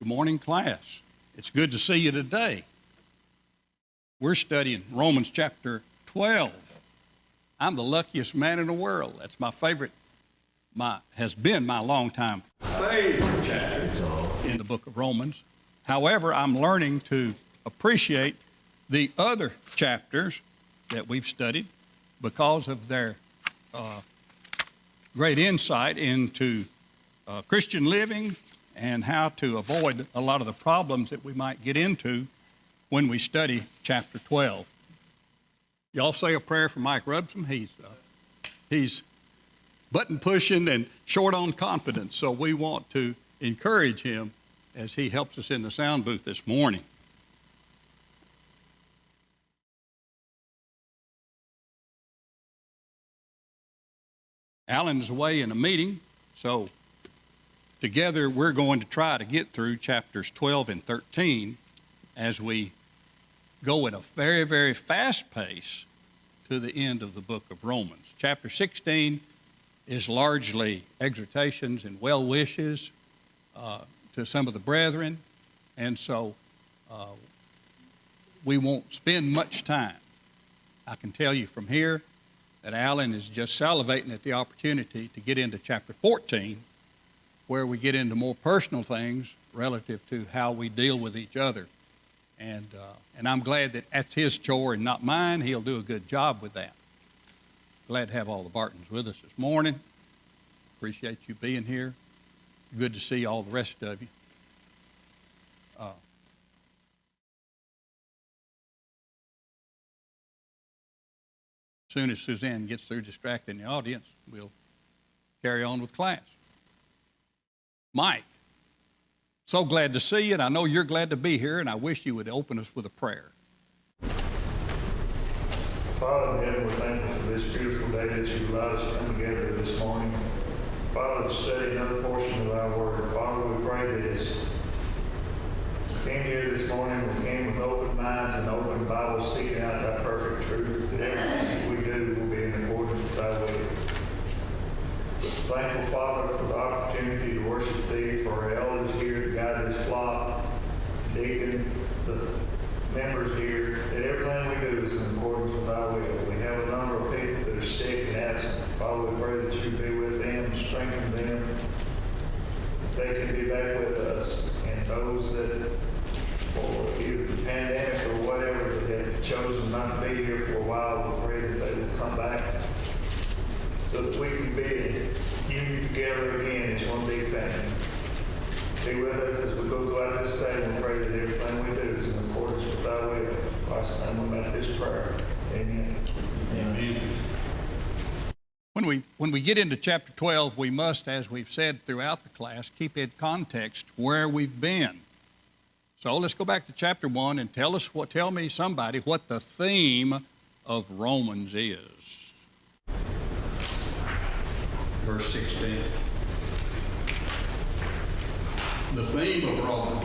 Good morning, class. It's good to see you today. We're studying Romans chapter 12. I'm the luckiest man in the world. That's my favorite, has been my longtime favorite chapter in the book of Romans. However, I'm learning to appreciate the other chapters that we've studied because of their great insight into Christian living and how to avoid a lot of the problems that we might get into when we study chapter 12. Y'all say a prayer for Mike Rubson. He's button pushing and short on confidence, so we want to encourage him as he helps us in the sound booth this morning. Alan is away in a meeting, so together we're going to try to get through chapters 12 and 13 as we go at a very, very fast pace to the end of the book of Romans. Chapter 16 is largely exhortations and well wishes to some of the brethren, and so we won't spend much time. I can tell you from here that Alan is just salivating at the opportunity to get into chapter 14, where we get into more personal things relative to how we deal with each other. And I'm glad that that's his chore and not mine. He'll do a good job with that. Glad to have all the Bartons with us this morning. Appreciate you being here. Good to see all the rest of you. As soon as Suzanne gets through distracting the audience, we'll carry on with class. Mike, so glad to see you, and I know you're glad to be here, and I wish you would open us with a prayer. Father in heaven, we thank you for this beautiful day that you've allowed us to come together this morning. Father, to study another portion of our word. Father, we pray that as we came here this morning, we came with open minds and open Bibles, seeking out that perfect truth, that everything we do will be in accordance with thy will. Thankful, Father, for the opportunity to worship thee, for our elders here to guide this flock, deacon, the members here, that everything we do is in accordance with thy will. We have a number of people that are sick and absent. Father, we pray that you be with them, strengthen them, that they can be back with us. And those that, for either the pandemic or whatever, that have chosen not to be here for a while, we pray that they will come back so that we can be united together again as one big family. Be with us as we go throughout this day, and we pray that everything we do is in accordance with thy will. In Christ's name we make this prayer. Amen. Amen. When we get into chapter 12, we must, as we've said throughout the class, keep in context where we've been. So let's go back to chapter 1 and tell me somebody what the theme of Romans is. Verse 16. The theme of Romans.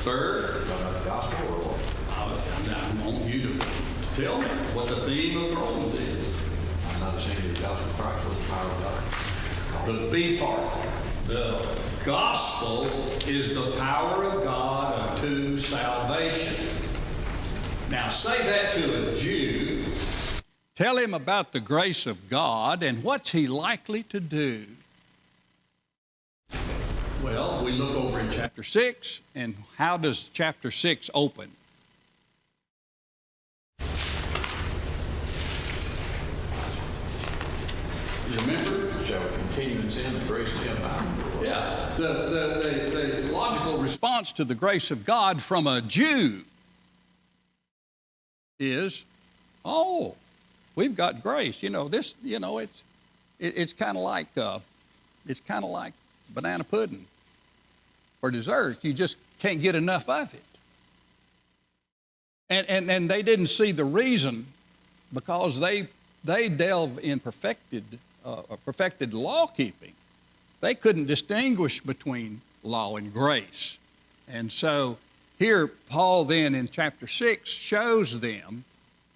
Third, the gospel or what? I want you to tell me what the theme of Romans is. I'm not ashamed of the gospel of Christ with the power of God. The B part. The gospel is the power of God unto salvation. Now say that to a Jew. Tell him about the grace of God and what's he likely to do. Well, we look over in chapter 6, and how does chapter 6 open? You remember? Shall we continue in sin, the grace to abound? Yeah. The logical response to the grace of God from a Jew is, oh, we've got grace. It's kind of like banana pudding for dessert. You just can't get enough of it. And they didn't see the reason, because they delve in perfected law keeping. They couldn't distinguish between law and grace. And so here Paul then in chapter 6 shows them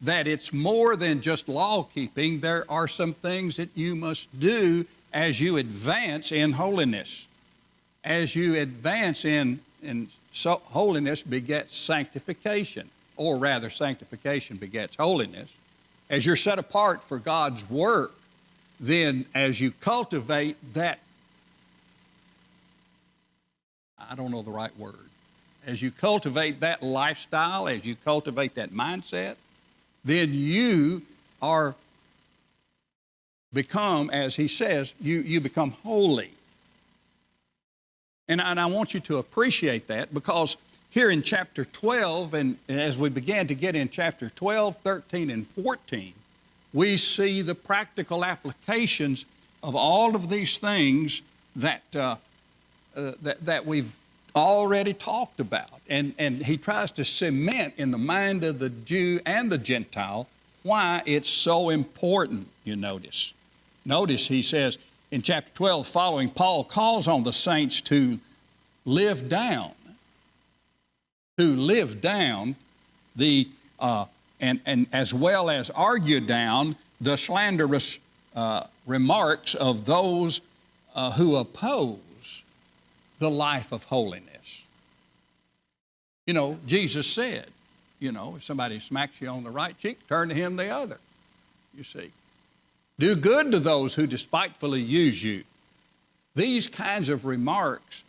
that it's more than just law keeping. There are some things that you must do as you advance in holiness. As you advance in holiness begets sanctification, or rather sanctification begets holiness. As you're set apart for God's work, then as you cultivate that, I don't know the right word, as you cultivate that lifestyle, as you cultivate that mindset, then you become, as he says, you become holy. And I want you to appreciate that, because here in chapter 12, and as we began to get in chapter 12, 13, and 14, we see the practical applications of all of these things that we've already talked about. And he tries to cement in the mind of the Jew and the Gentile why it's so important, you notice. Notice he says in chapter 12 following, Paul calls on the saints to live down the, and as well as argue down the slanderous remarks of those who oppose the life of holiness. You know, Jesus said, if somebody smacks you on the right cheek, turn to him the other, you see. Do good to those who despitefully use you. These kinds of remarks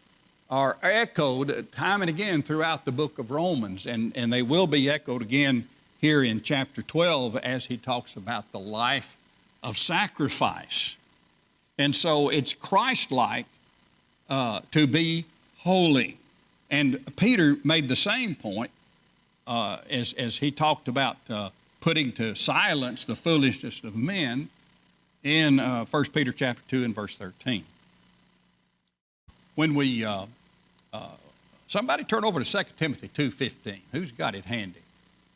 are echoed time and again throughout the book of Romans, and they will be echoed again here in chapter 12 as he talks about the life of sacrifice. And so it's Christ-like to be holy. And Peter made the same point as he talked about putting to silence the foolishness of men in 1 Peter chapter 2 and verse 13. When we, somebody turn over to 2 Timothy 2:15. Who's got it handy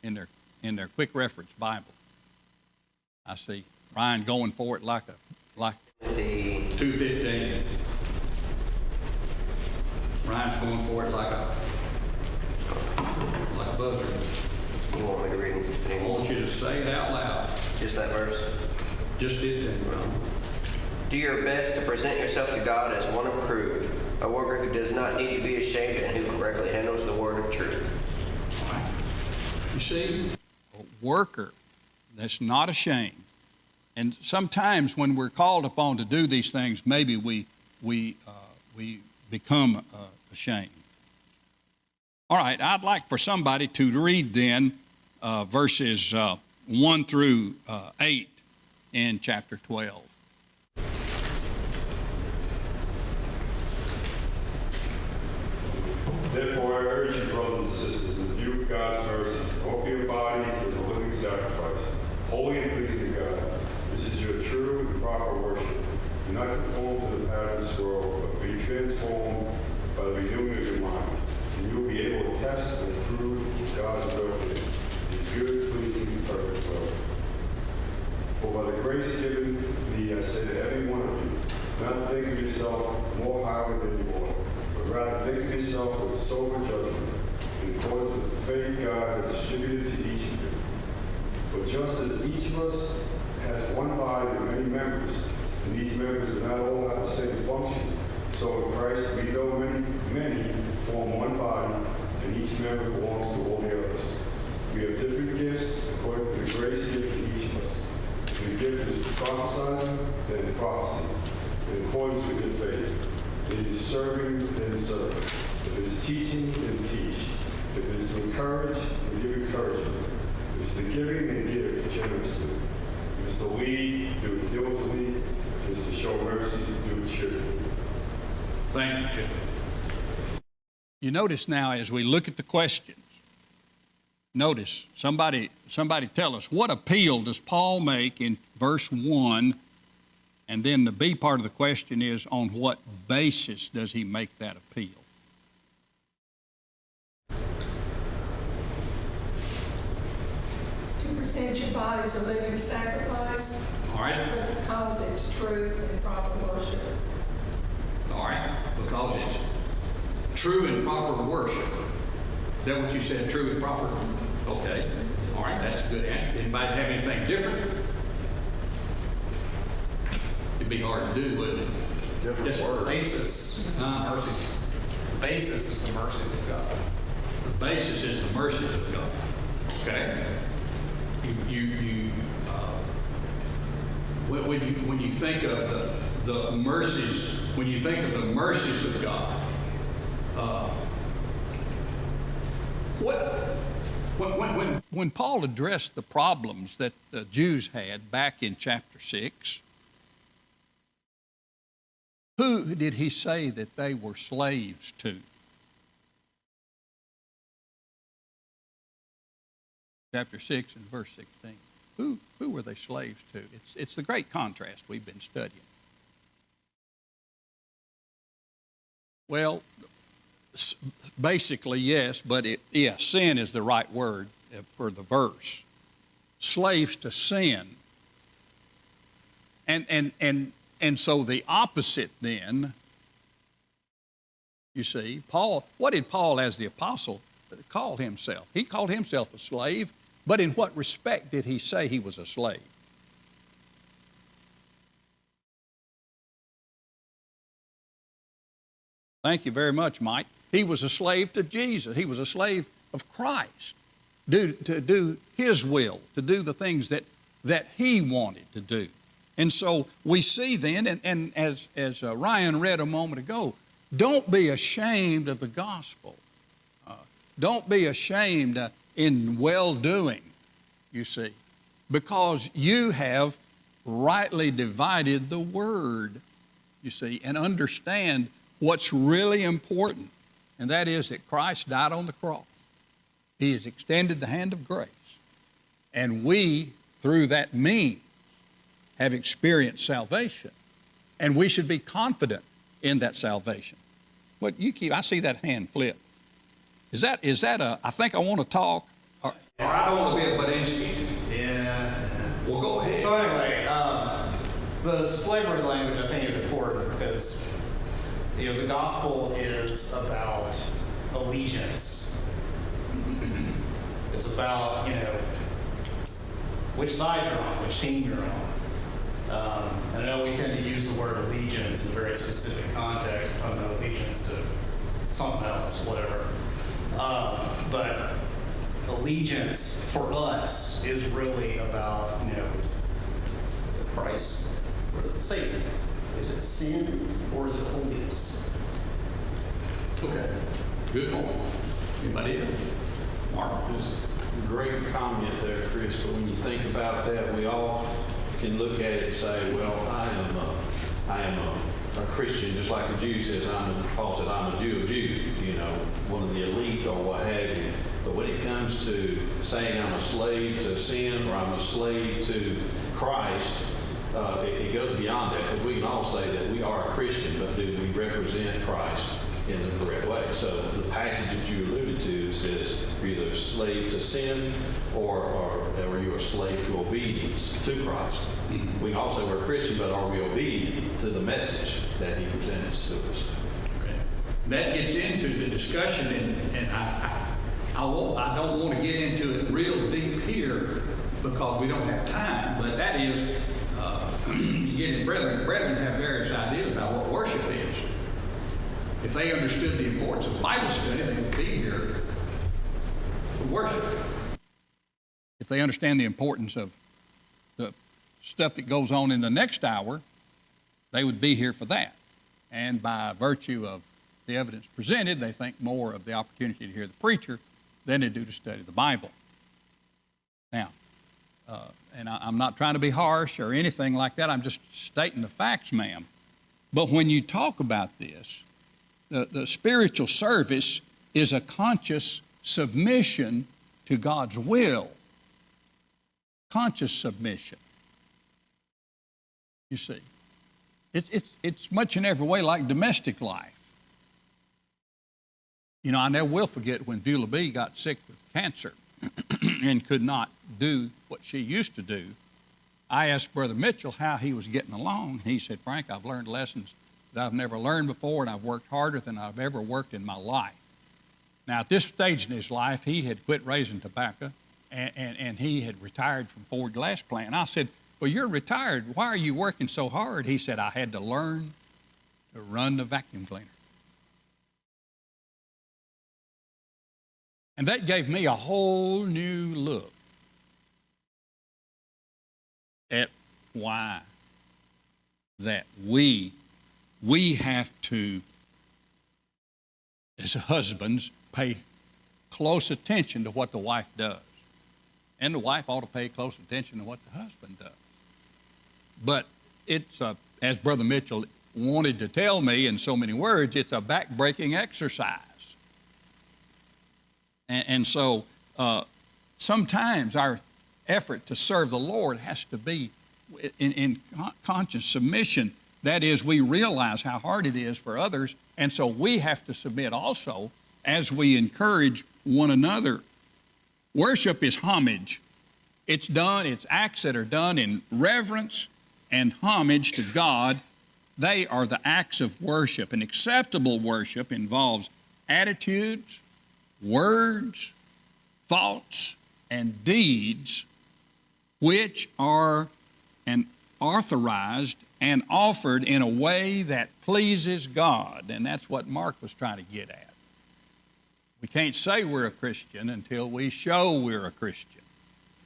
in their quick reference Bible? I see Ryan going for it like 2:15. Ryan's going for it like a buzzer. You want me to read it? I want you to say it out loud. Just that verse? Just 15, Ron. Do your best to present yourself to God as one approved, a worker who does not need to be ashamed and who correctly handles the word of truth. All right. You see, a worker that's not ashamed. And sometimes when we're called upon to do these things, maybe we become ashamed. All right, I'd like for somebody to read then verses 1 through 8 in chapter 12. Therefore, I urge you, brothers and sisters, in the view of God's mercy, offer your bodies as a living sacrifice, holy and pleasing to God. This is your true and proper worship. Do not conform to the pattern of this world, but be transformed by the renewing of your mind, and you will be able to test and prove God's will for you, His good, pleasing, and perfect will. For by the grace given me, I say to every one of you, not think of yourself more highly than you ought, but rather think of yourself with sober judgment, in accordance with the faith God has distributed to each of you. But just as each of us has one body with many members, and these members do not all have the same function, so in Christ we, though many form one body, and each member belongs to all the others. We have different gifts according to the grace given to each of us. If the gift is prophesying, then prophecy, in accordance with your faith. If it is serving, then serve. If it is teaching, then teach. If it is to encourage, then give encouragement. If it is to giving, then give generously. If it is to lead, do it diligently. If it is to show mercy, do it cheerfully. Thank you, Jim. You notice now as we look at the questions, notice somebody tell us, what appeal does Paul make in verse 1? And then the B part of the question is, on what basis does he make that appeal? To present your body as a living sacrifice. All right. But because it's true and proper worship. All right, because it's true and proper worship. Is that what you said, true and proper? Okay. All right, that's a good answer. Anybody have anything different? It'd be hard to do, wouldn't it? Different Yes, word. Basis. Mercies. The basis is the mercies of God. The basis is the mercies of God. Okay. When you think of the mercies, when you think of the mercies of God, when Paul addressed the problems that the Jews had back in chapter 6, who did he say that they were slaves to? Chapter 6 and verse 16. Who were they slaves to? It's the great contrast we've been studying. Well, basically, yes, but sin is the right word for the verse. Slaves to sin. And so the opposite then, you see, Paul, what did Paul as the apostle call himself? He called himself a slave, but in what respect did he say he was a slave? Thank you very much, Mike. He was a slave to Jesus. He was a slave of Christ to do His will, to do the things that He wanted to do. And so we see then, and as Ryan read a moment ago, Don't be ashamed of the gospel. Don't be ashamed in well-doing, you see, because you have rightly divided the word, you see, and understand what's really important, and that is that Christ died on the cross. He has extended the hand of grace, and we, through that means, have experienced salvation, and we should be confident in that salvation. But I see that hand flip. Is that I think I want to talk? Or I don't want to be a Badinsky. Yeah. Well, go ahead. So anyway, the slavery language I think is important because, the gospel is about allegiance. It's about, which side you're on, which team you're on. I know we tend to use the word allegiance in a very specific context, allegiance to something else, whatever. But allegiance for us is really about, Christ or is it Satan? Is it sin or is it holiness? Okay. Good point. Anybody else? Mark? There's a great comment there, Chris, but when you think about that, we all can look at it and say, well, I am a Christian, just like a Jew says, Paul says, I'm a Jew of Jews, one of the elite or what have you. But when it comes to saying I'm a slave to sin or I'm a slave to Christ, it goes beyond that, because we can all say that we are a Christian, but do we represent Christ in the correct way? So the passage that you alluded to says you're either a slave to sin or you're a slave to obedience to Christ. We can also say we're a Christian, but are we obedient to the message that he presents to us? Okay. That gets into the discussion, and I don't want to get into it real deep here because we don't have time, but that is, brethren have various ideas about what worship is. If they understood the importance of Bible study, they would be here for worship. If they understand the importance of the stuff that goes on in the next hour, they would be here for that. And by virtue of the evidence presented, they think more of the opportunity to hear the preacher than they do to study the Bible. Now, and I'm not trying to be harsh or anything like that. I'm just stating the facts, ma'am. But when you talk about this, the spiritual service is a conscious submission to God's will. Conscious submission. You see, it's much in every way like domestic life. I never will forget when Beulah B got sick with cancer and could not do what she used to do. I asked Brother Mitchell how he was getting along. He said, Frank, I've learned lessons that I've never learned before, and I've worked harder than I've ever worked in my life. Now, at this stage in his life, he had quit raising tobacco, and he had retired from Ford Glass Plant. I said, well, you're retired. Why are you working so hard? He said, I had to learn to run the vacuum cleaner. And that gave me a whole new look at why that we have to, as husbands, pay close attention to what the wife does. And the wife ought to pay close attention to what the husband does. But it's, as Brother Mitchell wanted to tell me in so many words, it's a back-breaking exercise. And so sometimes our effort to serve the Lord has to be in conscious submission. That is, we realize how hard it is for others, and so we have to submit also as we encourage one another. Worship is homage. It's acts that are done in reverence and homage to God. They are the acts of worship. And acceptable worship involves attitudes, words, thoughts, and deeds which are authorized and offered in a way that pleases God. And that's what Mark was trying to get at. We can't say we're a Christian until we show we're a Christian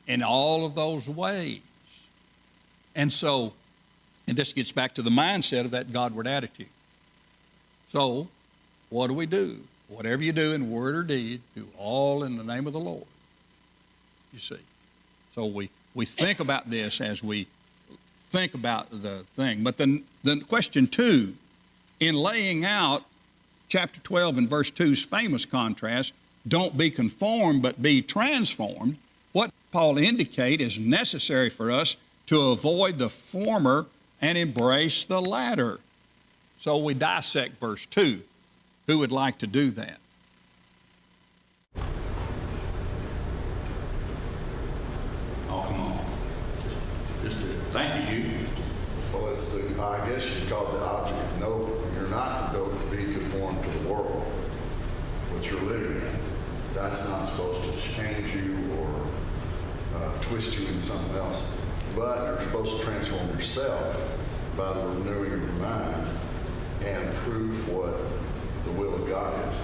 in all of those ways. And so, and this gets back to the mindset of that Godward attitude. So, what do we do? Whatever you do in word or deed, do all in the name of the Lord. You see. So we think about this as we think about the thing. But then question 2, in laying out chapter 12 and verse 2's famous contrast, don't be conformed but be transformed, what Paul indicate is necessary for us to avoid the former and embrace the latter. So we dissect verse 2. Who would like to do that? Oh, come on. Just do it. Thank you. Well, it's the, I guess you'd call it the object of note. You're not to go to be conformed to the world, what you're living in. That's not supposed to change you or twist you into something else. But you're supposed to transform yourself by the renewing of your mind and prove what the will of God is.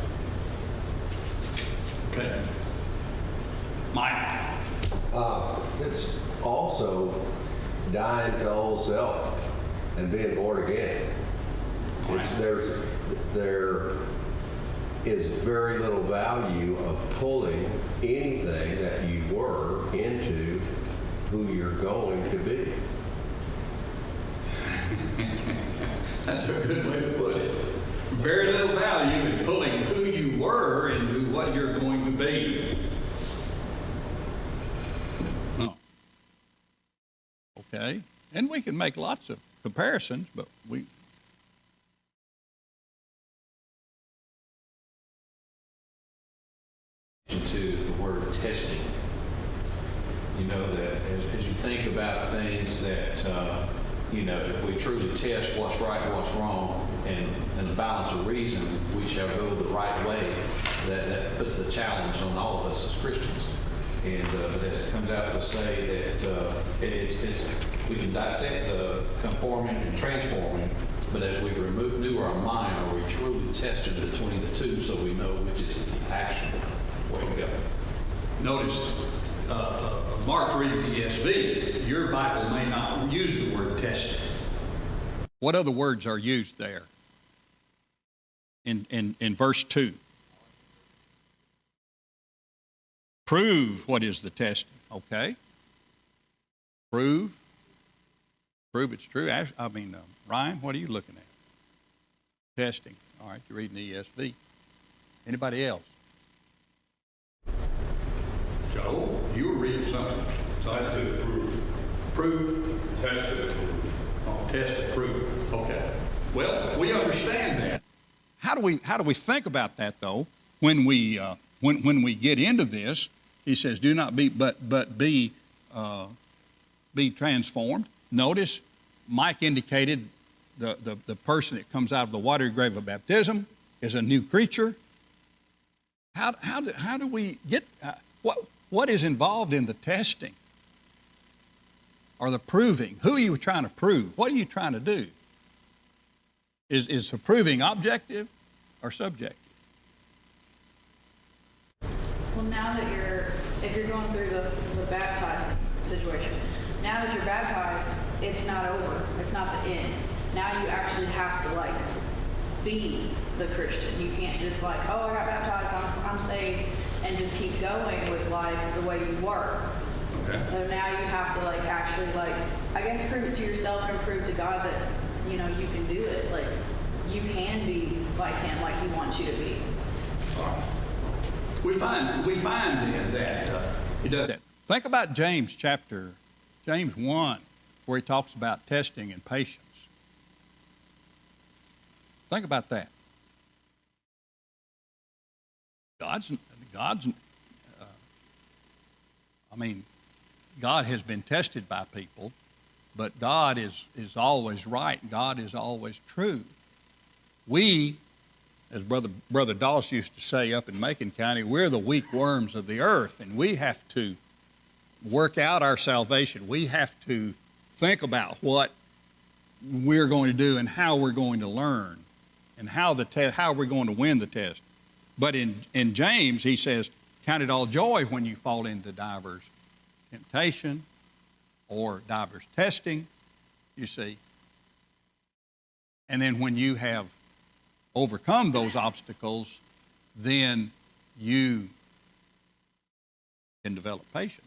Okay. Mike. It's also dying to old self and being born again. There is very little value of pulling anything that you were into who you're going to be. That's a good way to put it. Very little value in pulling who you were into what you're going to be. Oh. Okay. And we can make lots of comparisons, but we... To the word testing. You know, that as you think about things that, if we truly test what's right and what's wrong and the balance of reason, we shall go the right way. That puts the challenge on all of us as Christians. And as it comes out to say that it's we can dissect the conforming and transforming, but as we renew our mind, are we truly tested between the two so we know which is the actual way to go? Notice, Mark reading the ESV, your Bible may not use the word testing. What other words are used there in verse 2? Prove what is the testing, okay? Prove it's true. Ryan, what are you looking at? Testing. All right, you're reading the ESV. Anybody else? Joe, you were reading something. Tested and proved. Prove. Tested and proved. Oh, test and prove. Okay. Well, we understand that. How do we think about that though? When we get into this, he says, "Do not be, but be transformed." Notice, Mike indicated the person that comes out of the watery grave of baptism is a new creature. How do we get what is involved in the testing or the proving? Who are you trying to prove? What are you trying to do? Is the proving objective or subjective? Well, now that if you're going through the baptizing situation, now that you're baptized, it's not over. It's not the end. Now you actually have to be the Christian. You can't just I got baptized, I'm saved, and just keep going with the way you were. Okay. So now you have to actually I guess prove it to yourself and prove to God that you can do it. You can be like Him, like He wants you to be. All right. We find then that He does that. Think about James 1, where he talks about testing and patience. Think about that. God has been tested by people, but God is always right. God is always true. We, as Brother Doss used to say up in Macon County, we're the weak worms of the earth, and we have to work out our salvation. We have to think about what we're going to do and how we're going to learn and how we're going to win the test. But in James, he says, count it all joy when you fall into divers temptation or divers testing, you see. And then when you have overcome those obstacles, then you can develop patience.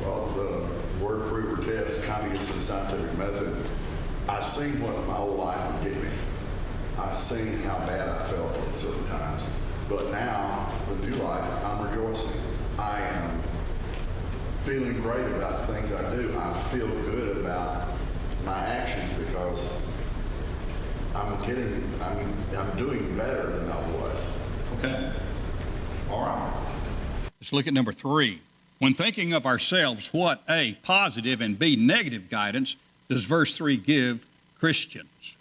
Well, the word prove or test kind of gets to the scientific method. I've seen what my whole life would get me. I've seen how bad I felt at certain times. But now, the new life, I'm rejoicing. I am feeling great about the things I do. I feel good about my actions because I'm doing better than I was. Okay. All right. Let's look at number 3. When thinking of ourselves, what A, positive, and B, negative guidance does verse 3 give Christians?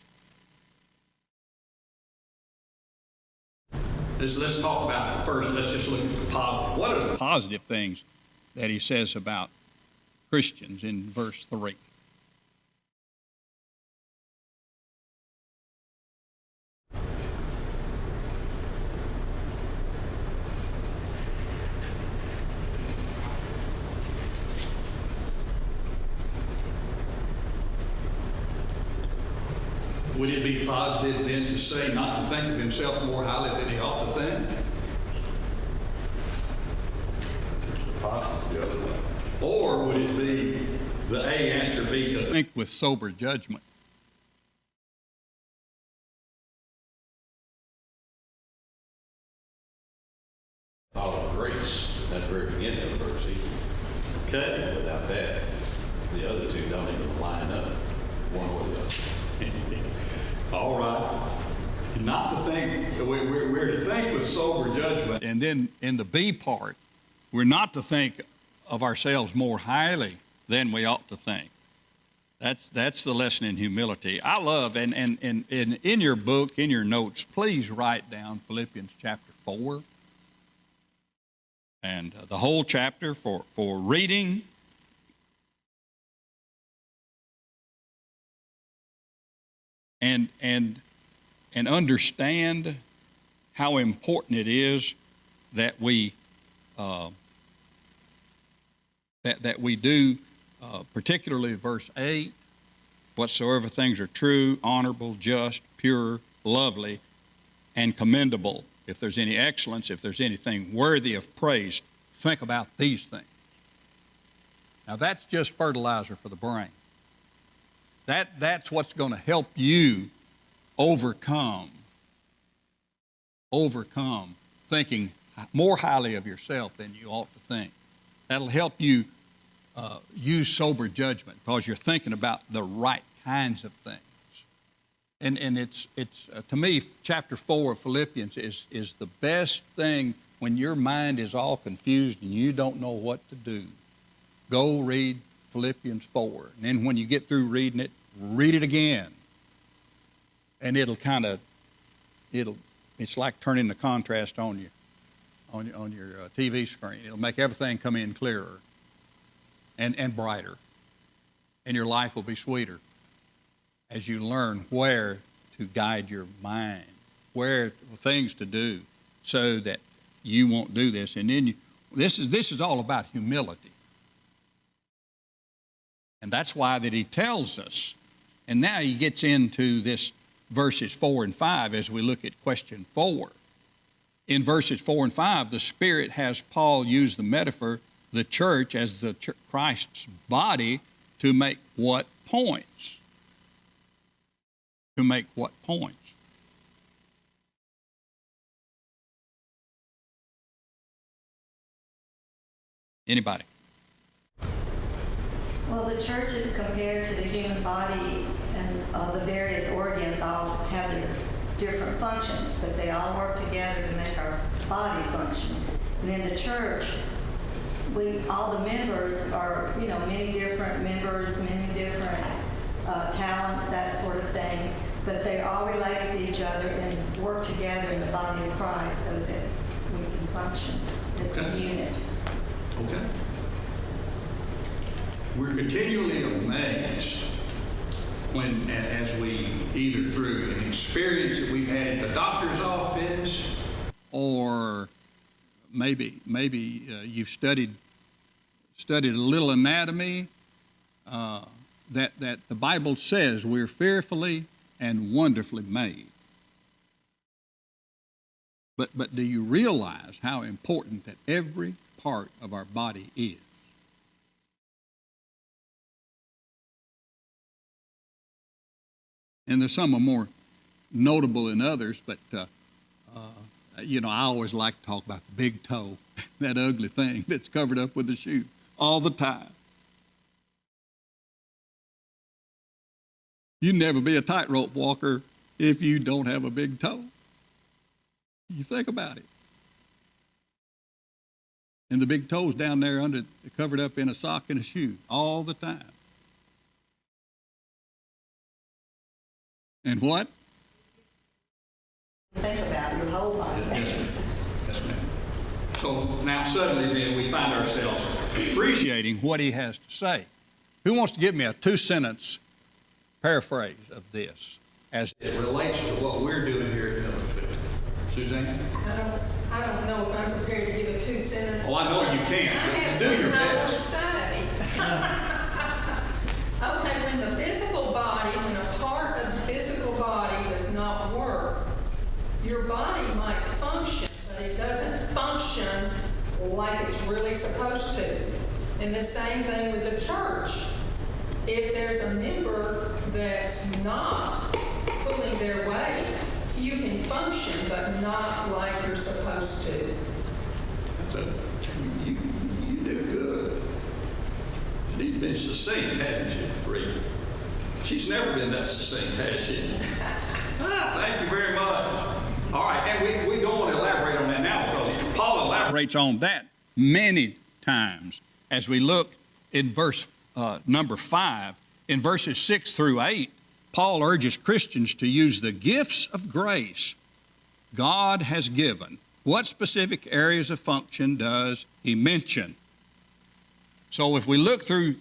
Let's talk about it first. Let's just look at the positive. What are the positive things that he says about Christians in verse 3? Would it be positive then to say not to think of himself more highly than he ought to think? Positive's the other way. Or would it be the A answer be to think with sober judgment? All of grace, at the very beginning of the verse. Okay. Without that, the other two don't even line up, one or the other. All right. Not to think, we're to think with sober judgment. And then in the B part, we're not to think of ourselves more highly than we ought to think. That's the lesson in humility. I love, and in your book, in your notes, please write down Philippians chapter 4 and the whole chapter for reading. And understand how important it is that we that we do, particularly verse 8, whatsoever things are true, honorable, just, pure, lovely, and commendable. If there's any excellence, if there's anything worthy of praise, think about these things. Now that's just fertilizer for the brain. That's what's going to help you overcome thinking more highly of yourself than you ought to think. That'll help you use sober judgment because you're thinking about the right kinds of things. And it's to me, chapter 4 of Philippians is the best thing when your mind is all confused and you don't know what to do. Go read Philippians 4. And then when you get through reading it, read it again. And it's like turning the contrast on your TV screen. It'll make everything come in clearer and brighter. And your life will be sweeter as you learn where to guide your mind, where things to do so that you won't do this. And then this is all about humility. And that's why that he tells us. And now he gets into this verses 4 and 5 as we look at question 4. In verses 4 and 5, the Spirit has Paul use the metaphor, the church as the Christ's body, to make what points? To make what points? Anybody? Well, the church is compared to the human body, and the various organs all have their different functions, but they all work together to make our body function. And in the church, all the members are, many different members, many different talents, that sort of thing, but they're all related to each other and work together in the body of Christ so that we can function as a unit. Okay. We're continually amazed when, as we, either through an experience that we've had at the doctor's office, or maybe you've studied a little anatomy, that the Bible says we're fearfully and wonderfully made. But do you realize how important that every part of our body is? And there's some are more notable than others, but, I always like to talk about the big toe, that ugly thing that's covered up with a shoe all the time. You'd never be a tightrope walker if you don't have a big toe. You think about it. And the big toe's down there covered up in a sock and a shoe all the time. And what? Think about your whole body. Yes, ma'am. So now suddenly then we find ourselves appreciating what he has to say. Who wants to give me a 2-sentence paraphrase of this as it relates to what we're doing here at Millersville? Suzanne? I don't know if I'm prepared to give a 2-sentence. Oh, I know you can't. I have Do your something I want to best. say. Okay, when the physical body, when a part of the physical body does not work, your body might function, but it doesn't function like it's really supposed to. And the same thing with the church. If there's a member that's not pulling their weight, you can function, but not like you're supposed to. You do good. She's been succinct, hasn't you, Rita? She's never been that succinct, has she? Thank you very much. All right, and we don't want to elaborate on that now because Paul elaborates on that many times as we look in verse number 5. In verses 6 through 8, Paul urges Christians to use the gifts of grace God has given. What specific areas of function does he mention? So if we look through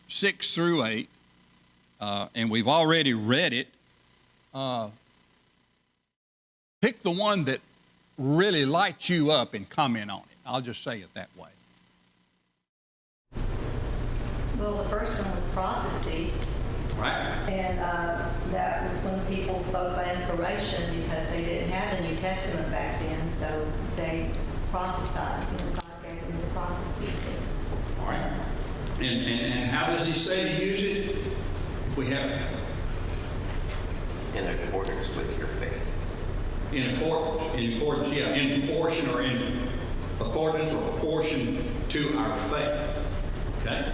6 through 8, and we've already read it, pick the one that really lights you up and comment on it. I'll just say it that way. Well, the first one was prophecy. Right. And that was when people spoke by inspiration because they didn't have the New Testament back then, so they prophesied. God gave them the prophecy too. All right. And how does he say to use it? If we have In accordance with your faith. in accordance, yeah, in proportion or in accordance or proportion to our faith. Okay?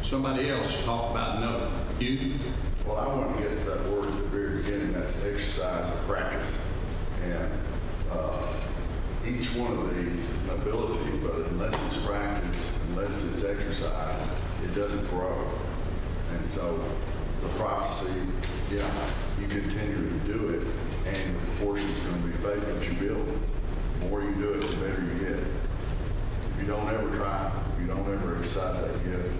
Somebody else talk about no. You? Well, I want to get to that word at the very beginning. That's exercise or practice. And each one of these is an ability, but unless it's practiced, unless it's exercised, it doesn't grow. And so the prophecy, yeah, you continue to do it, and the proportion's going to be faith that you build. The more you do it, the better you get. If you don't ever try, if you don't ever exercise that gift,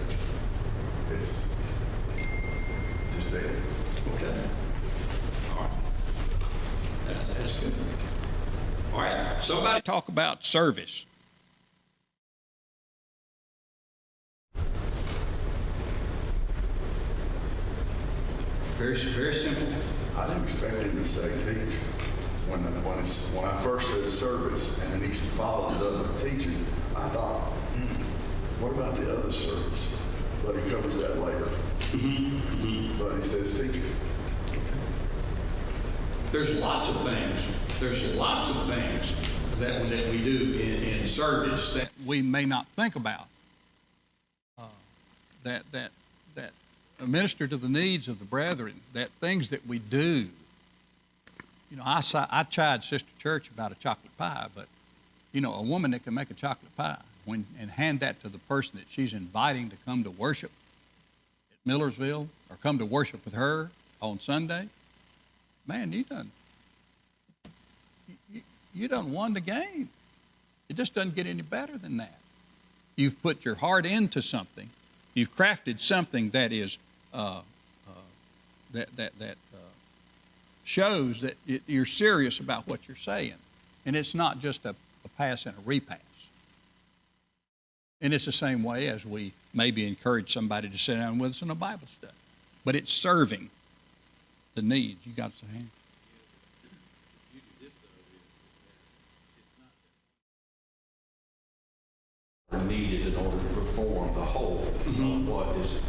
it's just dead. Okay. All right. That's good. All right. Somebody talk about service. Very, very simple. I didn't expect him to say teach. When I first said service, and then he followed it up with teaching, I thought, what about the other service? But he covers that later. But he says teaching. There's lots of things. There's lots of things that we do in service that we may not think about. That minister to the needs of the brethren. That things that we do. You know, I chide Sister Church about a chocolate pie, but you know, a woman that can make a chocolate pie and hand that to the person that she's inviting to come to worship at Millersville or come to worship with her on Sunday, man, you done won the game. It just doesn't get any better than that. You've put your heart into something. You've crafted something that is shows that you're serious about what you're saying, and it's not just a pass and a repass. And it's the same way as we maybe encourage somebody to sit down with us in a Bible study. But it's serving. the needs. You got some hand? Needed in order to perform the whole of what is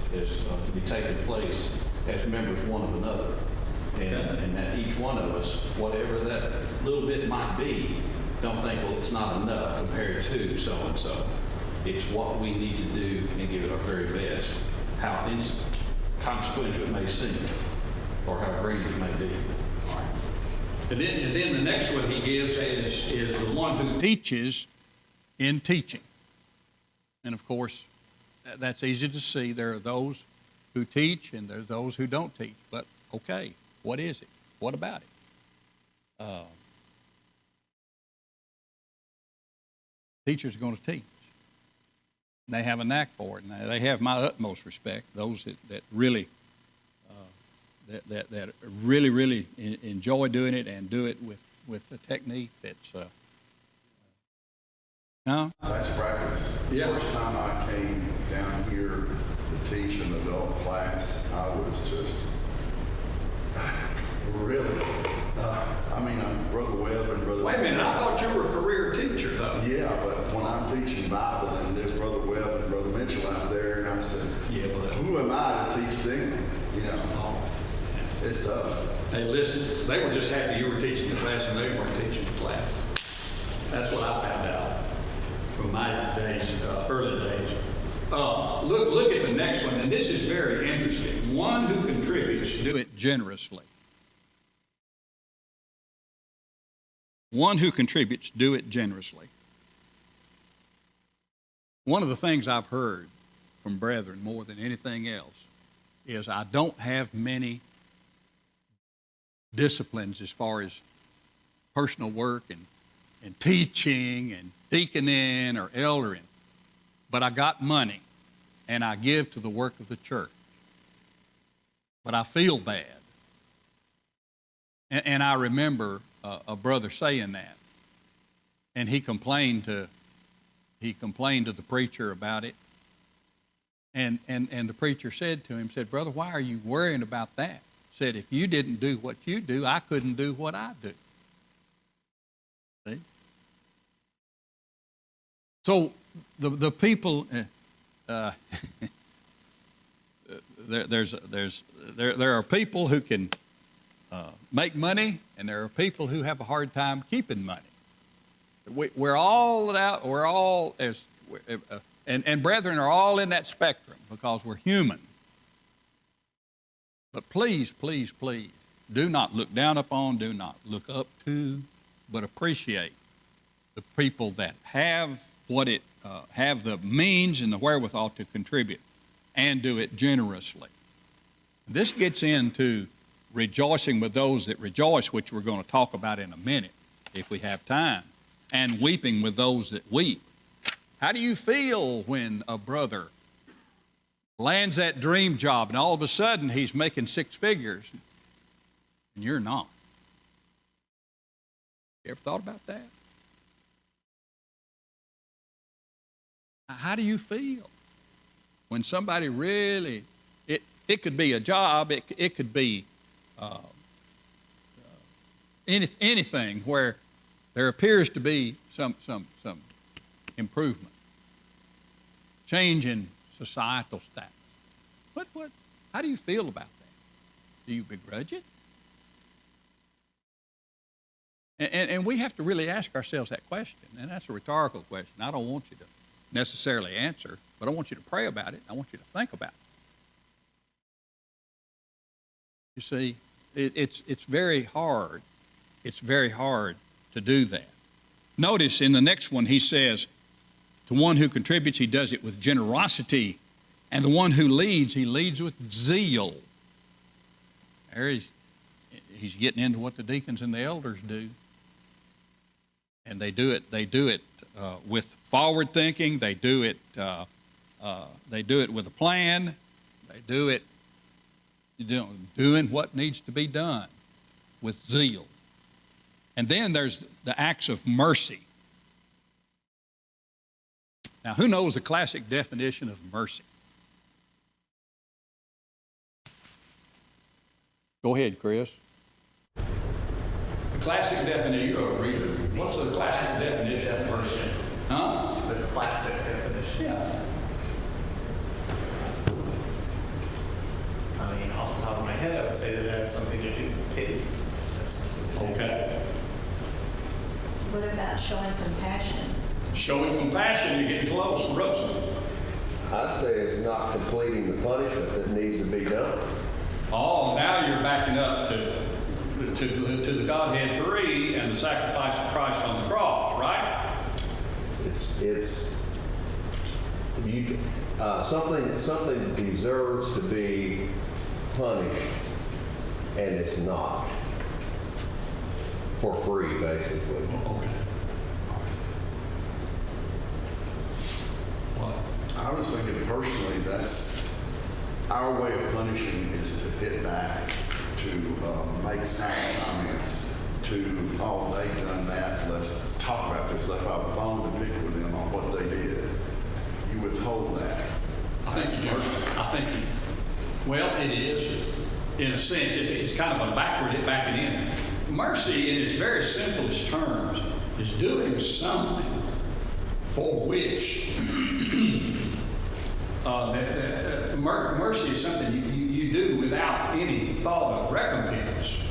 to be taking place as members one of another. And that each one of us, whatever that little bit might be, don't think, well, it's not enough compared to so-and-so. It's what we need to do and give it our very best, how consequential it may seem, or how great it may be. And then the next one he gives is the one who teaches in teaching. And of course, that's easy to see. There are those who teach and there are those who don't teach. But okay, what is it? What about it? Teachers are going to teach. And they have a knack for it. And they have my utmost respect. Those that really that really enjoy doing it and do it with a technique that's no? That's practice. Yeah. The first time I came down here to teach an adult class, I was just really, I'm Brother Webb and Brother... Wait a minute, I thought you were a career teacher, though. Yeah, but when I'm teaching Bible and there's Brother Webb and Brother Mitchell out there, and I said, who am I to teach them? You know, it's tough. Hey, listen, they were just happy you were teaching the class and they weren't teaching the class. That's what I found out from my days, early days. Look at the next one, and this is very interesting. One who contributes, do it generously. One who contributes, do it generously. One of the things I've heard from brethren more than anything else is I don't have many disciplines as far as personal work and teaching and deaconing or eldering, but I got money and I give to the work of the church. But I feel bad. And I remember a brother saying that, and he complained to the preacher about it, and the preacher said to him, "Brother, why are you worrying about that?" Said, "If you didn't do what you do, I couldn't do what I do." See? So the people, there are people who can make money, and there are people who have a hard time keeping money. We're all out. We're all and brethren are all in that spectrum because we're human. But please, please, please, do not look down upon, do not look up to, but appreciate the people that have have the means and the wherewithal to contribute and do it generously. This gets into rejoicing with those that rejoice, which we're going to talk about in a minute if we have time, and weeping with those that weep. How do you feel when a brother lands that dream job and all of a sudden he's making six figures and you're not? You ever thought about that? How do you feel when somebody really, it could be a job, it could be anything where there appears to be some improvement, change in societal status. How do you feel about that? Do you begrudge it? And we have to really ask ourselves that question, and that's a rhetorical question. I don't want you to necessarily answer, but I want you to pray about it. I want you to think about it. You see, it's very hard. It's very hard to do that. Notice in the next one he says, the one who contributes, he does it with generosity, and the one who leads, he leads with zeal. There he's getting into what the deacons and the elders do. And they do it with forward thinking. They do it with a plan. They do it doing what needs to be done with zeal. And then there's the acts of mercy. Now, who knows the classic definition of mercy? Go ahead, Chris. The classic definition, you're a reader. What's the classic definition of mercy? Huh? The classic definition. Yeah. I mean, off the top of my head, I would say that it has something to do with pity. Okay. What about showing compassion? Showing compassion, you're getting close, Rosa. I'd say it's not completing the punishment that needs to be done. Oh, now you're backing up to the Godhead 3 and the sacrifice of Christ on the cross, right? Something deserves to be punished, and it's not. For free, basically. Okay. What? I was thinking personally, that's our way of punishing is to hit back, to make snap comments, to, oh, they done that, let's talk about this, let's have a bone to pick with them on what they did. You withhold that. Well, it is, in a sense, it's kind of a backward backing in. Mercy, in its very simplest terms, is doing something for which mercy is something you do without any thought of recompense.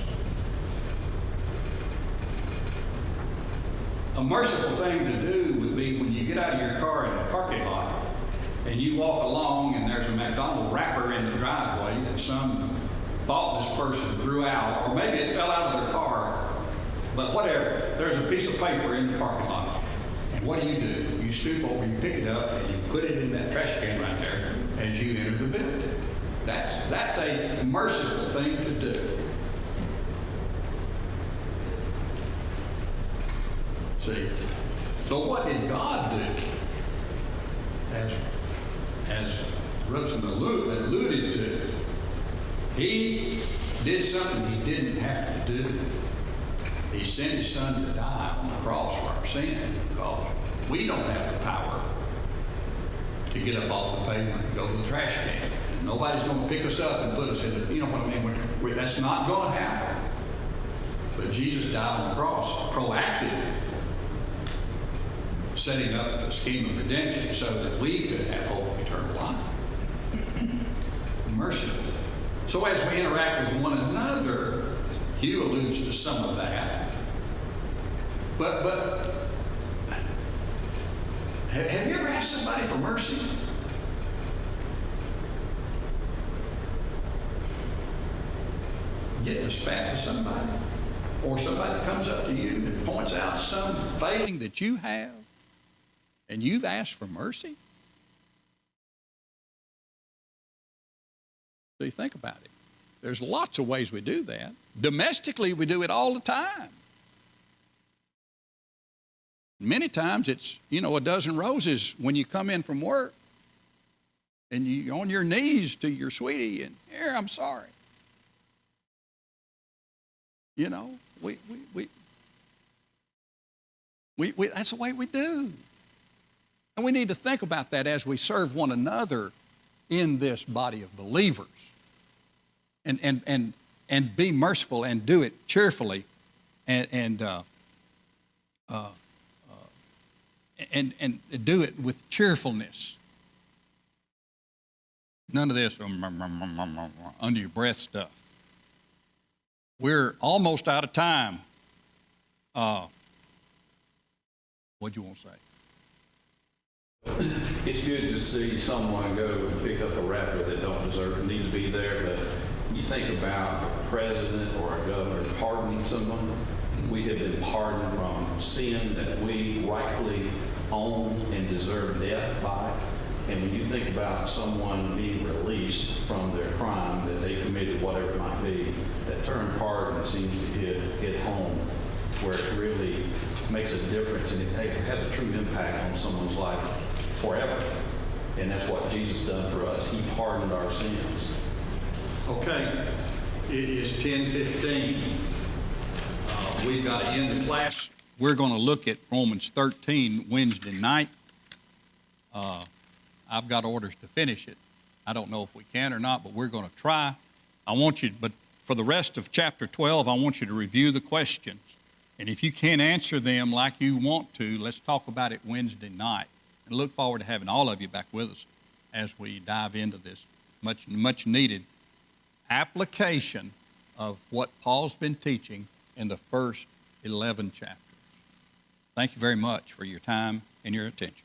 A merciful thing to do would be when you get out of your car in the parking lot and you walk along and there's a McDonald's wrapper in the driveway that some thoughtless person threw out, or maybe it fell out of their car, but whatever, there's a piece of paper in the parking lot. And what do? You stoop over, you pick it up, and you put it in that trash can right there as you enter the building. That's a merciful thing to do. See, so what did God do? As Rosen alluded to, he did something he didn't have to do. He sent his son to die on the cross for our sin, because we don't have the power to get up off the pavement and go to the trash can. And nobody's going to pick us up and put us in the, you know what I mean? That's not going to happen. But Jesus died on the cross, proactively, setting up the scheme of redemption so that we could have hope of eternal life. Merciful. So as we interact with one another, Hugh alludes to some of that. But have you ever asked somebody for mercy? Getting a spat with somebody? Or somebody that comes up to you and points out some failing that you have and you've asked for mercy? So you think about it. There's lots of ways we do that. Domestically, we do it all the time. Many times it's, a dozen roses when you come in from work and you're on your knees to your sweetie and, here, I'm sorry. That's the way we do. And we need to think about that as we serve one another in this body of believers. And be merciful and do it cheerfully and do it with cheerfulness. None of this under your breath stuff. We're almost out of time. What'd you want to say? It's good to see someone go and pick up a wrapper that don't need to be there, but you think about a president or a governor pardoning someone. We have been pardoned from sin that we rightfully own and deserve death by. And when you think about someone being released from their crime that they committed, whatever it might be, that term pardon seems to hit home where it really makes a difference and it has a true impact on someone's life forever. And that's what Jesus done for us. He pardoned our sins. Okay, it is 10:15. We've got to end the class. We're going to look at Romans 13 Wednesday night. I've got orders to finish it. I don't know if we can or not, but we're going to try. I want you, but for the rest of chapter 12, I want you to review the questions. And if you can't answer them like you want to, let's talk about it Wednesday night. And look forward to having all of you back with us as we dive into this much needed application of what Paul's been teaching in the first 11 chapters. Thank you very much for your time and your attention.